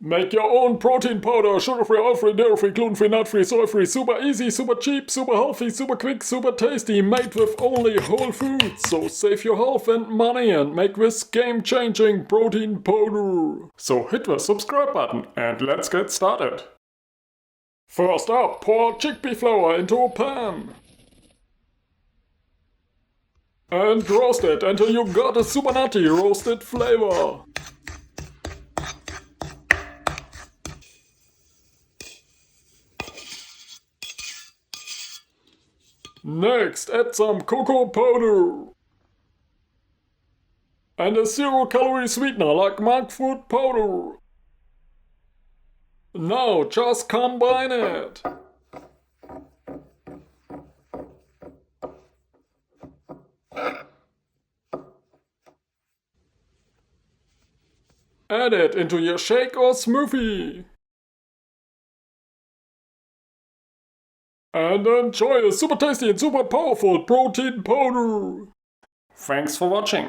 Make your own protein powder, sugar-free, oil-free, dairy-free, gluten-free, nut-free, soy-free, super easy, super cheap, super healthy, super quick, super tasty, made with only whole foods. So save your health and money and make this game-changing protein powder. So hit the subscribe button and let's get started. First up, pour chickpea flour into a pan. And roast it until you got a super nutty roasted flavor. Next, add some cocoa powder. And a 0-calorie sweetener like monk fruit powder. Now just combine it. Add it into your shake or smoothie. And enjoy a super tasty and super powerful protein powder. Thanks for watching.